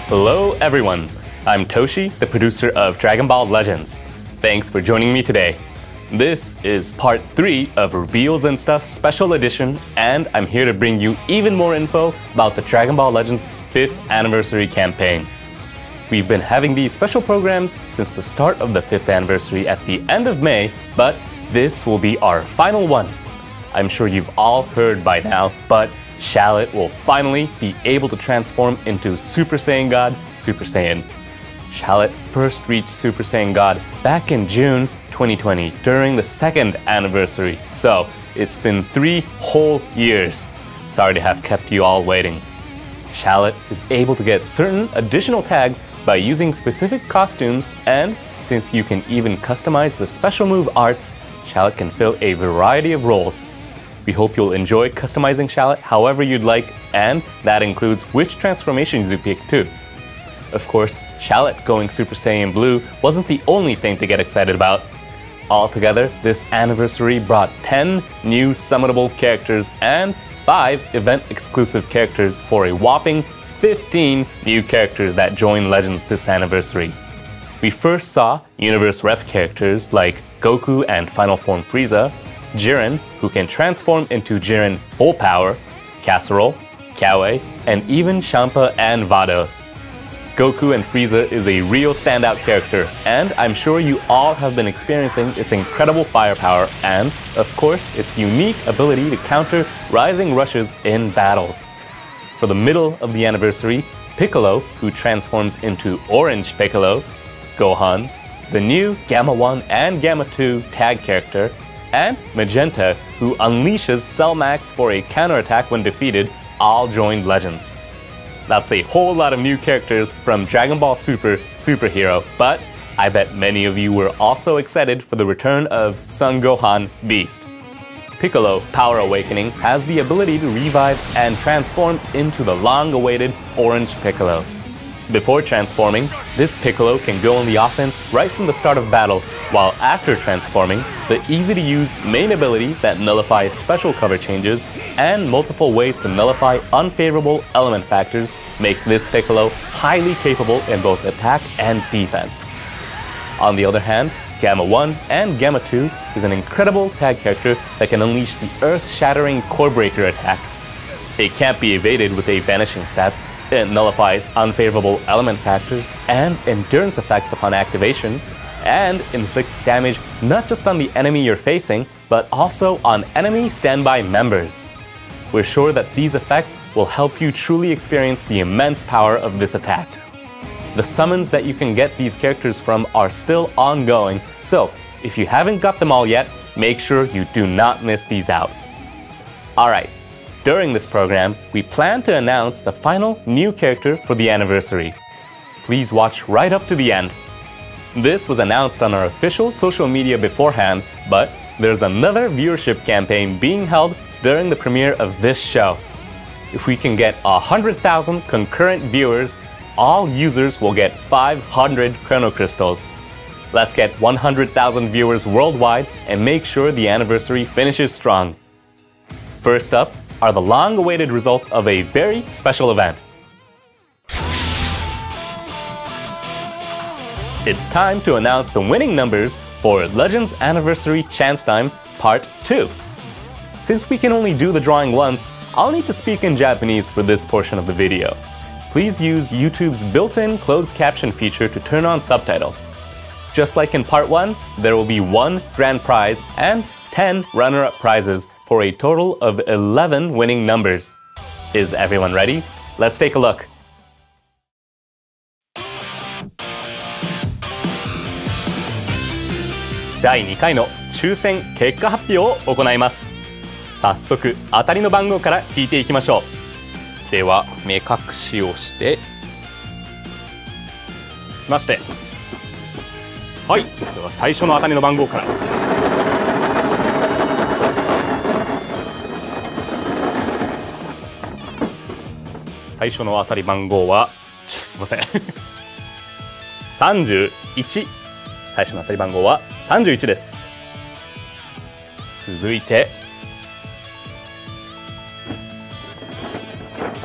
Hello everyone, I'm Toshi, the producer of Dragon Ball Legends. Thanks for joining me today. This is part 3 of Reveals and Stuff Special Edition, and I'm here to bring you even more info about the Dragon Ball Legends 5th Anniversary campaign. We've been having these special programs since the start of the 5th anniversary at the end of May, but this will be our final one. I'm sure you've all heard by now, but Shallot will finally be able to transform into Super Saiyan God, Super Saiyan. Shallot first reached Super Saiyan God back in June 2020 during the 2nd anniversary, so it's been 3 whole years. Sorry to have kept you all waiting. Shallot is able to get certain additional tags by using specific costumes, and since you can even customize the special move arts, Shallot can fill a variety of roles. We hope you'll enjoy customizing Shallot however you'd like, and that includes which transformations you pick too. Of course, Shallot going Super Saiyan Blue wasn't the only thing to get excited about. Altogether, this anniversary brought 10 new summonable characters and 5 event-exclusive characters for a whopping 15 new characters that joined Legends this anniversary. We first saw Universe Rep characters like Goku and Final Form Frieza, Jiren, who can transform into Jiren Full Power, Casserole, Kawaii, and even Champa and Vados. Goku and Frieza is a real standout character, and I'm sure you all have been experiencing its incredible firepower and, of course, its unique ability to counter rising rushes in battles. For the middle of the anniversary, Piccolo, who transforms into Orange Piccolo, Gohan, the new Gamma 1 and Gamma 2 tag character, and Magenta, who unleashes Cell Max for a counterattack when defeated, all joined Legends. That's a whole lot of new characters from Dragon Ball Super Superhero, but I bet many of you were also excited for the return of Son Gohan Beast. Piccolo Power Awakening has the ability to revive and transform into the long-awaited Orange Piccolo. Before transforming, this Piccolo can go on the offense right from the start of battle, while after transforming, the easy-to-use main ability that nullifies special cover changes and multiple ways to nullify unfavorable element factors make this Piccolo highly capable in both attack and defense. On the other hand, Gamma 1 and Gamma 2 is an incredible tag character that can unleash the earth-shattering Core Breaker attack. It can't be evaded with a vanishing step. It nullifies unfavorable element factors and endurance effects upon activation, and inflicts damage not just on the enemy you're facing, but also on enemy standby members. We're sure that these effects will help you truly experience the immense power of this attack. The summons that you can get these characters from are still ongoing, so if you haven't got them all yet, make sure you do not miss these out. Alright. During this program, we plan to announce the final new character for the anniversary. Please watch right up to the end. This was announced on our official social media beforehand, but there's another viewership campaign being held during the premiere of this show. If we can get 100,000 concurrent viewers, all users will get 500 Chrono Crystals. Let's get 100,000 viewers worldwide and make sure the anniversary finishes strong. First up are the long-awaited results of a very special event. It's time to announce the winning numbers for Legends Anniversary Chance Time Part 2. Since we can only do the drawing once, I'll need to speak in Japanese for this portion of the video. Please use YouTube's built-in closed caption feature to turn on subtitles. Just like in Part 1, there will be 1 grand prize and 10 runner-up prizes for a total of 11 winning numbers. Is everyone ready? Let's take a look.第2回の抽選結果発表を行います。早速当たりの番号から聞いていきましょう。では目隠しをしてきまして、はい、では最初の当たりの番号から。最初の当たり番号はすいません31。最初の当たり番号は31です。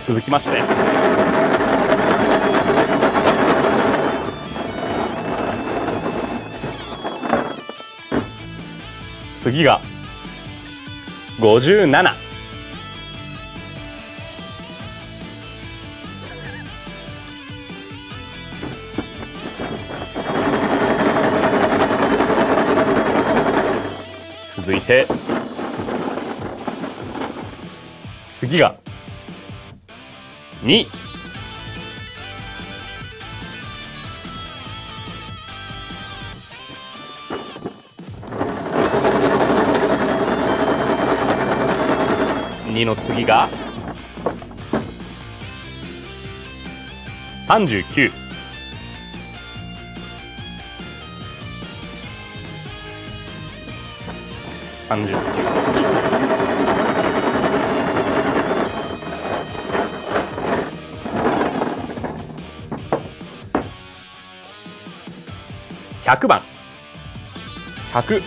続きまして次が57。続いて次が2。2の次が39。39の次100番。100。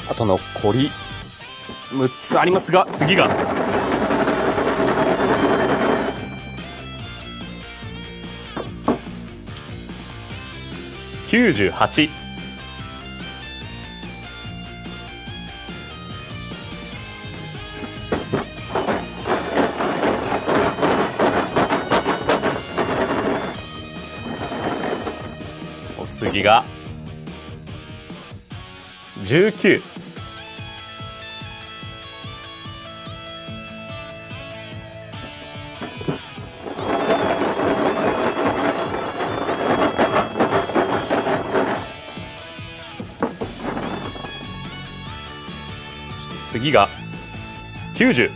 あと残り6つありますが、次が98。お次が19。次が90。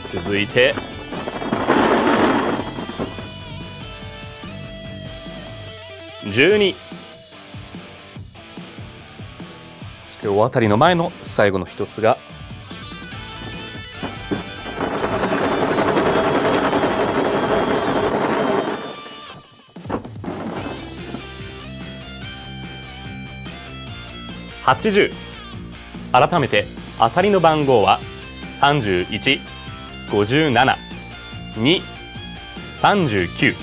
続いて12。そして大当たりの前の最後の一つが80。改めて当たりの番号は31、57、2、39、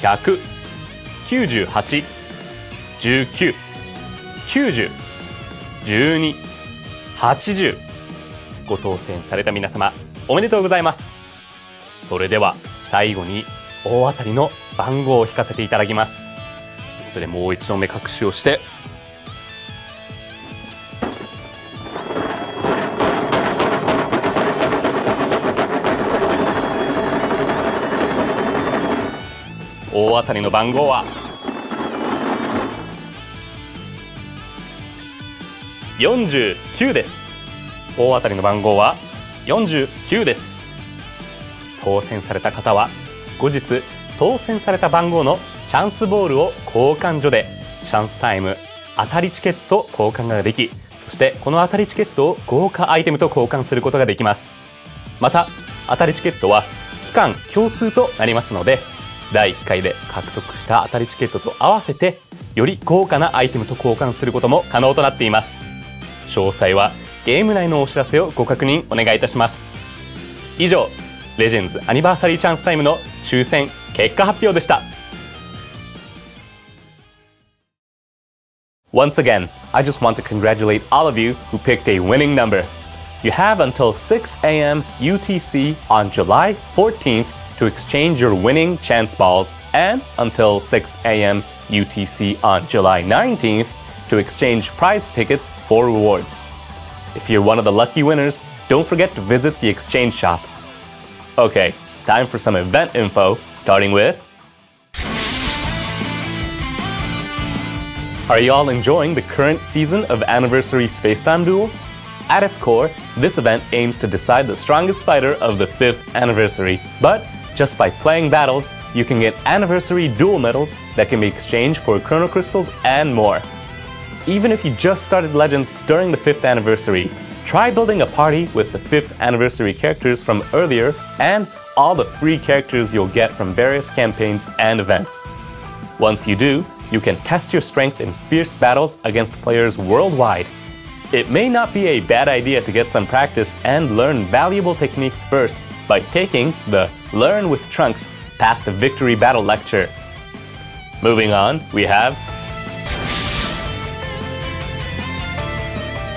100、98、19、90、12、80。ご当選された皆様おめでとうございます。それでは最後に大当たりの番号を引かせていただきます。ということでもう一度目隠しをして大当たりの番号は49です。大当たりの番号は49です。当選された方は後日当選された番号のチャンスボールを交換所でチャンスタイム当たりチケット交換ができ、そしてこの当たりチケットを豪華アイテムと交換することができます。また当たりチケットは期間共通となりますので、第1回で獲得した当たりチケットと合わせてより豪華なアイテムと交換することも可能となっています。詳細はゲーム内のお知らせをご確認お願いいたします。以上、レジェンズアニバーサリーチャンスタイムの抽選結果発表でした。Once again, I just want to congratulate all of you who picked a winning number. You have until 6 a.m. UTC on July 14th to exchange your winning chance balls, and until 6 a.m. UTC on July 19th to exchange prize tickets for rewards. If you're one of the lucky winners, don't forget to visit the exchange shop. Okay, time for some event info, starting with... Are you all enjoying the current season of Anniversary Spacetime Duel? At its core, this event aims to decide the strongest fighter of the 5th anniversary, but just by playing battles, you can get anniversary duel medals that can be exchanged for chrono crystals and more. Even if you just started Legends during the 5th anniversary, try building a party with the 5th anniversary characters from earlier and all the free characters you'll get from various campaigns and events. Once you do, you can test your strength in fierce battles against players worldwide. It may not be a bad idea to get some practice and learn valuable techniques first by taking the Learn with Trunks Path to Victory Battle lecture. Moving on, we have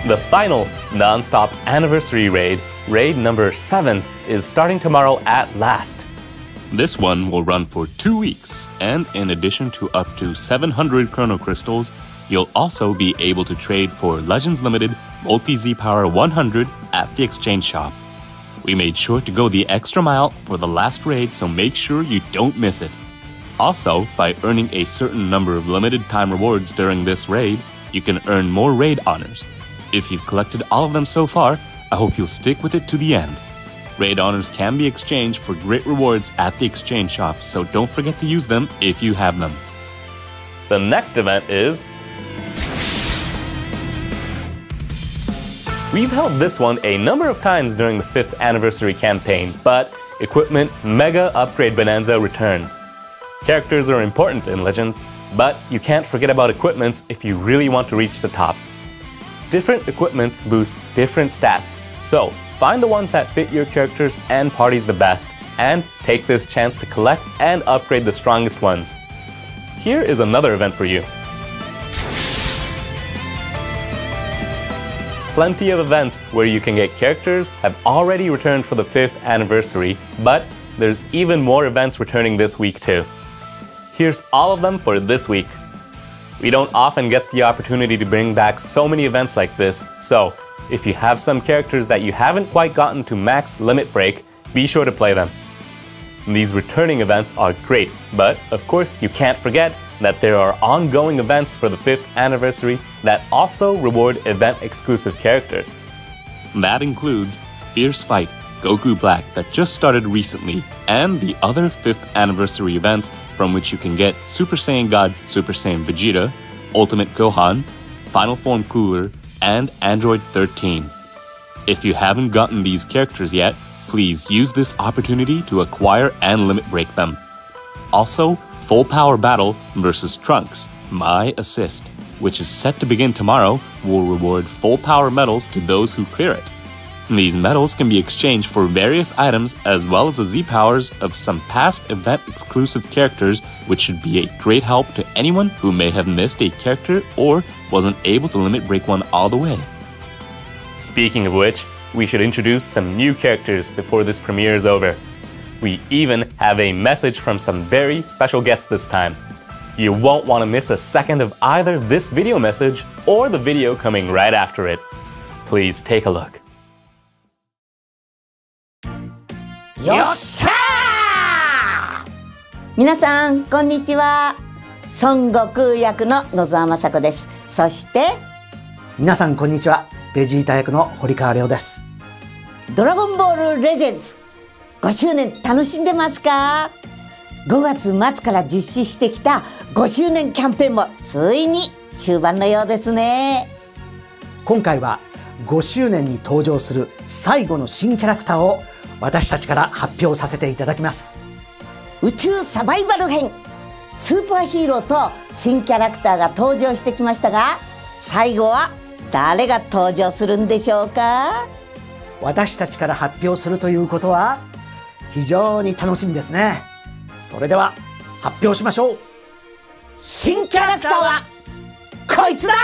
the final non-stop anniversary raid, raid number 7, is starting tomorrow at last. This one will run for 2 weeks, and in addition to up to 700 Chrono Crystals, you'll also be able to trade for Legends Limited Multi-Z Power 100 at the exchange shop. We made sure to go the extra mile for the last raid, so make sure you don't miss it. Also, by earning a certain number of limited time rewards during this raid, you can earn more raid honors. If you've collected all of them so far, I hope you'll stick with it to the end. Raid honors can be exchanged for great rewards at the exchange shop, so don't forget to use them if you have them. The next event is... We've held this one a number of times during the 5th anniversary campaign, but Equipment Mega Upgrade Bonanza returns. Characters are important in Legends, but you can't forget about equipments if you really want to reach the top. Different equipments boost different stats, so find the ones that fit your characters and parties the best, and take this chance to collect and upgrade the strongest ones. Here is another event for you. Plenty of events where you can get characters have already returned for the 5th anniversary, but there's even more events returning this week too. Here's all of them for this week. We don't often get the opportunity to bring back so many events like this, so if you have some characters that you haven't quite gotten to max limit break, be sure to play them. These returning events are great, but of course you can't forget that there are ongoing events for the 5th anniversary that also reward event-exclusive characters. That includes Fierce Fight, Goku Black that just started recently, and the other 5th anniversary events from which you can get Super Saiyan God, Super Saiyan Vegeta, Ultimate Gohan, Final Form Cooler, and Android 13. If you haven't gotten these characters yet, please use this opportunity to acquire and limit break them. Also, Full Power Battle versus Trunks, My Assist, which is set to begin tomorrow, will reward full power medals to those who clear it. These medals can be exchanged for various items as well as the Z-powers of some past event-exclusive characters, which should be a great help to anyone who may have missed a character or wasn't able to limit break one all the way. Speaking of which, we should introduce some new characters before this premiere is over. We even have a message from some very special guests this time. You won't want to miss a second of either this video message or the video coming right after it. Please take a look. よっしゃー！皆さんこんにちは。孫悟空役の野沢雅子です。そして皆さんこんにちは。ベジータ役の堀川亮です。ドラゴンボールレジェンズ5周年楽しんでますか？5月末から実施してきた5周年キャンペーンもついに終盤のようですね。今回は5周年に登場する最後の新キャラクターを私たちから発表させていただきます。宇宙サバイバル編、スーパーヒーローと新キャラクターが登場してきましたが、最後は誰が登場するんでしょうか？私たちから発表するということは非常に楽しみですね。それでは発表しましょう。新キャラクターはこいつだ！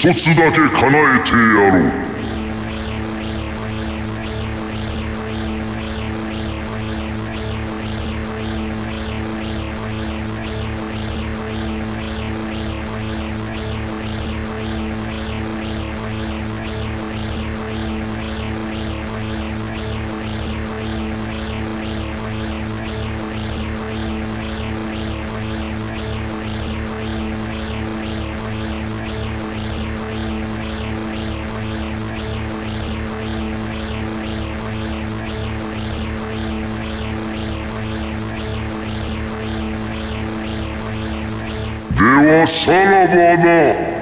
一つだけ叶えてやろう。ではさらばだ。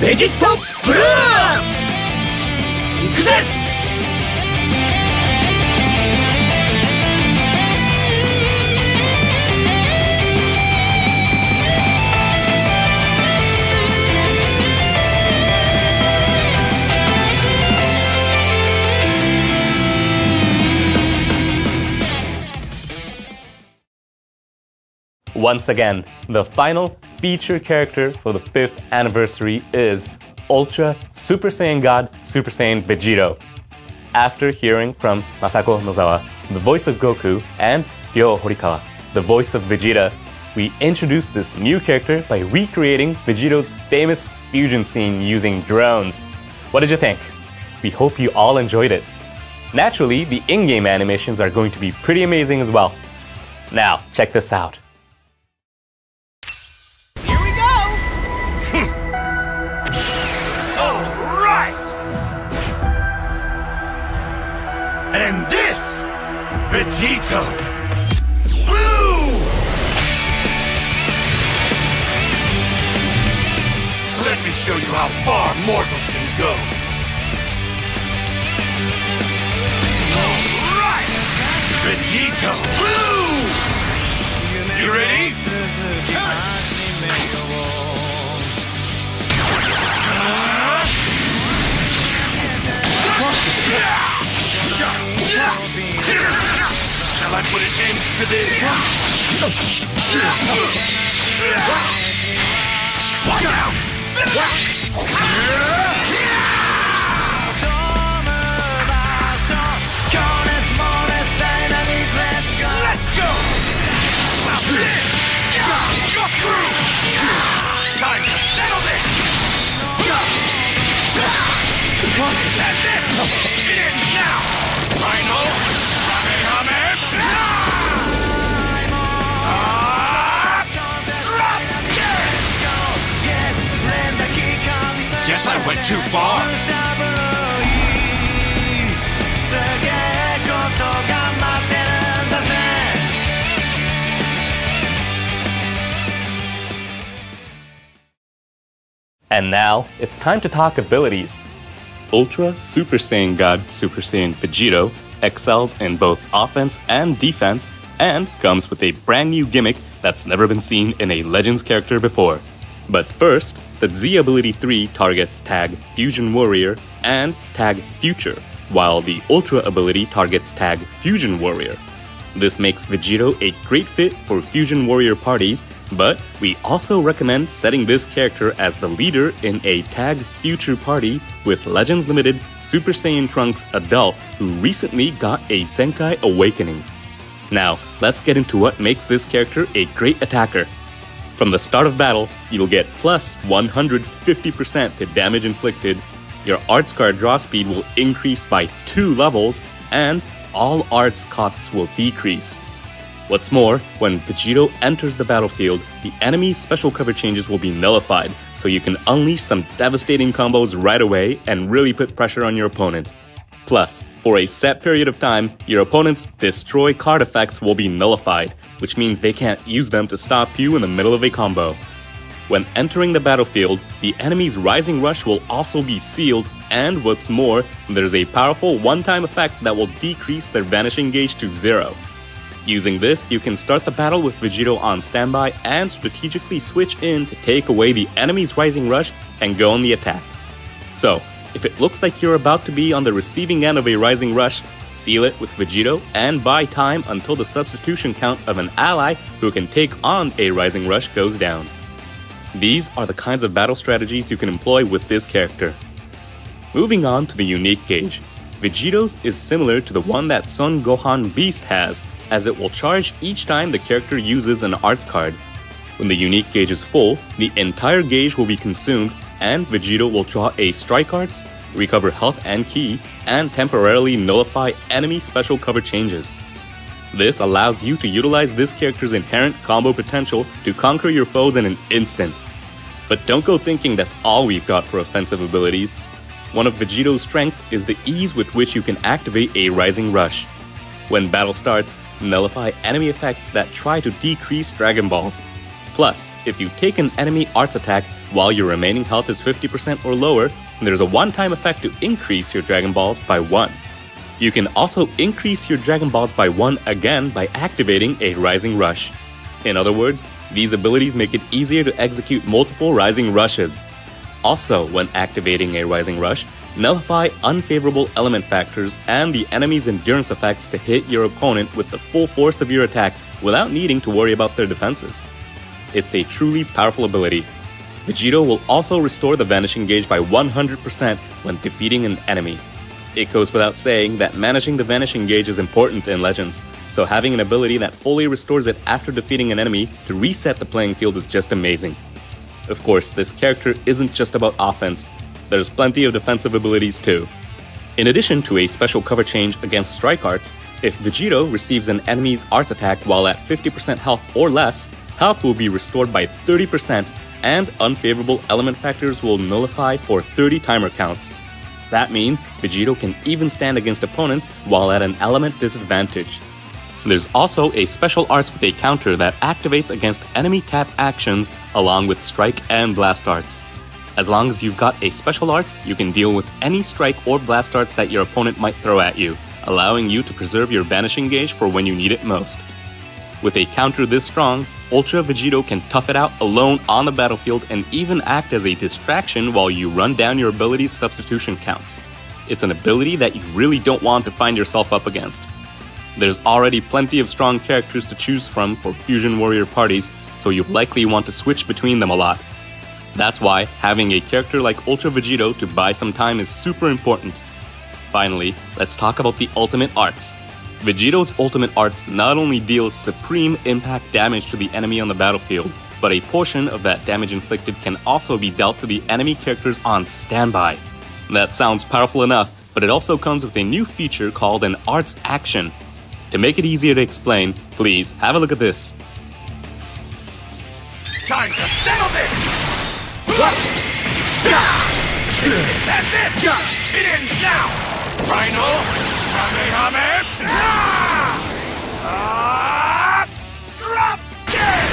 ベジットブルー。行くぜ。Once again, the final feature character for the 5th anniversary is Ultra Super Saiyan God Super Saiyan Vegito. After hearing from Masako Nozawa, the voice of Goku, and Ryo Horikawa, the voice of Vegeta, we introduced this new character by recreating Vegito's famous fusion scene using drones. What did you think? We hope you all enjoyed it. Naturally, the in-game animations are going to be pretty amazing as well. Now, check this out. And this, Vegito Blue! Let me show you how far mortals can go. Alright! Vegito Blue! You ready? Shall I put an end to this? Watch out! Let's go! Watch this! Go through! Time to settle this! And this! It ends now! Final! Guess I went too far. And now, it's time to talk abilities. Ultra Super Saiyan God Super Saiyan Vegito excels in both offense and defense and comes with a brand new gimmick that's never been seen in a Legends character before. But first, the Z ability 3 targets tag Fusion Warrior and tag Future, while the Ultra ability targets tag Fusion Warrior. This makes Vegito a great fit for Fusion Warrior parties, but we also recommend setting this character as the leader in a tag Future party with Legends Limited Super Saiyan Trunks Adult, who recently got a Zenkai Awakening. Now, let's get into what makes this character a great attacker. From the start of battle, you'll get plus 150% to damage inflicted, your Arts card draw speed will increase by 2 levels, and all arts costs will decrease. What's more, when Vegito enters the battlefield, the enemy's special cover changes will be nullified, so you can unleash some devastating combos right away and really put pressure on your opponent. Plus, for a set period of time, your opponent's destroy card effects will be nullified, which means they can't use them to stop you in the middle of a combo. When entering the battlefield, the enemy's Rising Rush will also be sealed, and what's more, there's a powerful one-time effect that will decrease their vanishing gauge to 0. Using this, you can start the battle with Vegito on standby and strategically switch in to take away the enemy's Rising Rush and go on the attack. So, if it looks like you're about to be on the receiving end of a Rising Rush, seal it with Vegito and buy time until the substitution count of an ally who can take on a Rising Rush goes down. These are the kinds of battle strategies you can employ with this character. Moving on to the unique gauge. Vegito's is similar to the one that Son Gohan Beast has, as it will charge each time the character uses an arts card. When the unique gauge is full, the entire gauge will be consumed, and Vegito will draw a strike arts, recover health and ki, and temporarily nullify enemy special cover changes. This allows you to utilize this character's inherent combo potential to conquer your foes in an instant. But don't go thinking that's all we've got for offensive abilities. One of Vegito's strengths is the ease with which you can activate a Rising Rush. When battle starts, nullify enemy effects that try to decrease Dragon Balls. Plus, if you take an enemy arts attack, while your remaining health is 50% or lower, there's a one-time effect to increase your Dragon Balls by 1. You can also increase your Dragon Balls by 1 again by activating a Rising Rush. In other words, these abilities make it easier to execute multiple Rising Rushes. Also, when activating a Rising Rush, nullify unfavorable element factors and the enemy's endurance effects to hit your opponent with the full force of your attack without needing to worry about their defenses. It's a truly powerful ability. Vegito will also restore the Vanishing Gauge by 100% when defeating an enemy. It goes without saying that managing the Vanishing Gauge is important in Legends, so having an ability that fully restores it after defeating an enemy to reset the playing field is just amazing. Of course, this character isn't just about offense. There's plenty of defensive abilities too. In addition to a special cover change against strike arts, if Vegito receives an enemy's arts attack while at 50% health or less, health will be restored by 30% and unfavorable element factors will nullify for 30 timer counts. That means Vegito can even stand against opponents while at an element disadvantage. There's also a special arts with a counter that activates against enemy tap actions along with strike and blast arts. As long as you've got a special arts, you can deal with any strike or blast arts that your opponent might throw at you, allowing you to preserve your Vanishing Gauge for when you need it most. With a counter this strong, Ultra Vegito can tough it out alone on the battlefield and even act as a distraction while you run down your ability's substitution counts. It's an ability that you really don't want to find yourself up against. There's already plenty of strong characters to choose from for Fusion Warrior parties, so you'll likely want to switch between them a lot. That's why having a character like Ultra Vegito to buy some time is super important. Finally, let's talk about the ultimate arts. Vegito's ultimate arts not only deals supreme impact damage to the enemy on the battlefield, but a portion of that damage inflicted can also be dealt to the enemy characters on standby. That sounds powerful enough, but it also comes with a new feature called an arts action. To make it easier to explain, please have a look at this. Time to settle this! Is that this? It ends now! Final Kamehameha! Drop dead!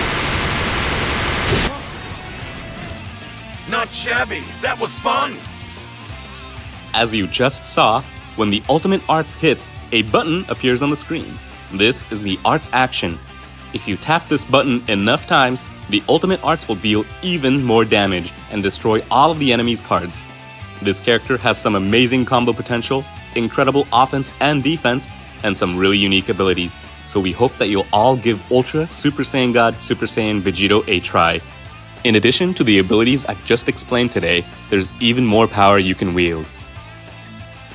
Not shabby. That was fun. As you just saw, when the ultimate arts hits, a button appears on the screen. This is the arts action. If you tap this button enough times, the ultimate arts will deal even more damage and destroy all of the enemy's cards. This character has some amazing combo potential, incredible offense and defense, and some really unique abilities, so we hope that you'll all give Ultra Super Saiyan God Super Saiyan Vegito a try. In addition to the abilities I've just explained today, there's even more power you can wield.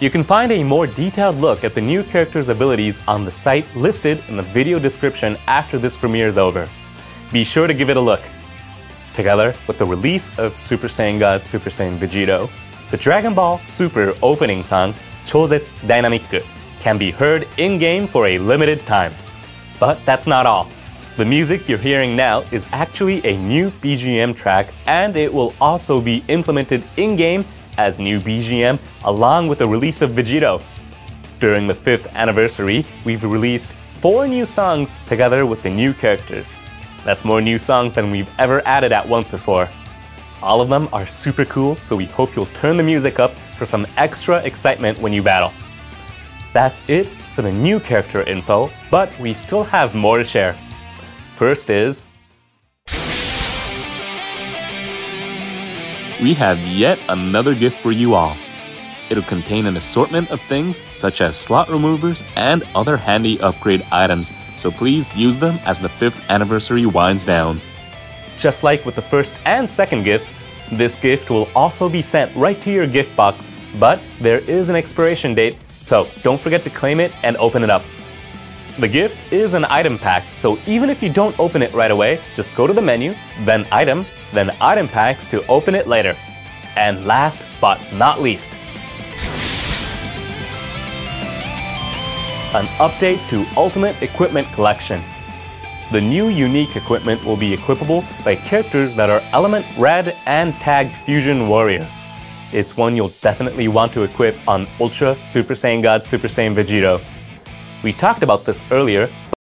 You can find a more detailed look at the new character's abilities on the site listed in the video description after this premiere is over. Be sure to give it a look. Together with the release of Super Saiyan God Super Saiyan Vegito, the Dragon Ball Super opening song, Chouzetsu Dynamic, can be heard in-game for a limited time. But that's not all. The music you're hearing now is actually a new BGM track, and it will also be implemented in-game as new BGM along with the release of Vegito. During the 5th anniversary, we've released 4 new songs together with the new characters. That's more new songs than we've ever added at once before. All of them are super cool, so we hope you'll turn the music up for some extra excitement when you battle. That's it for the new character info, but we still have more to share. First is... we have yet another gift for you all. It'll contain an assortment of things such as slot removers and other handy upgrade items, so please use them as the 5th anniversary winds down. Just like with the first and second gifts, this gift will also be sent right to your gift box, but there is an expiration date, so don't forget to claim it and open it up. The gift is an item pack, so even if you don't open it right away, just go to the menu, then item packs to open it later. And last but not least, an update to Ultimate Equipment Collection. The new unique equipment will be equipable by characters that are Element Red and Tag Fusion Warrior. It's one you'll definitely want to equip on Ultra Super Saiyan God Super Saiyan Vegito. We talked about this earlier,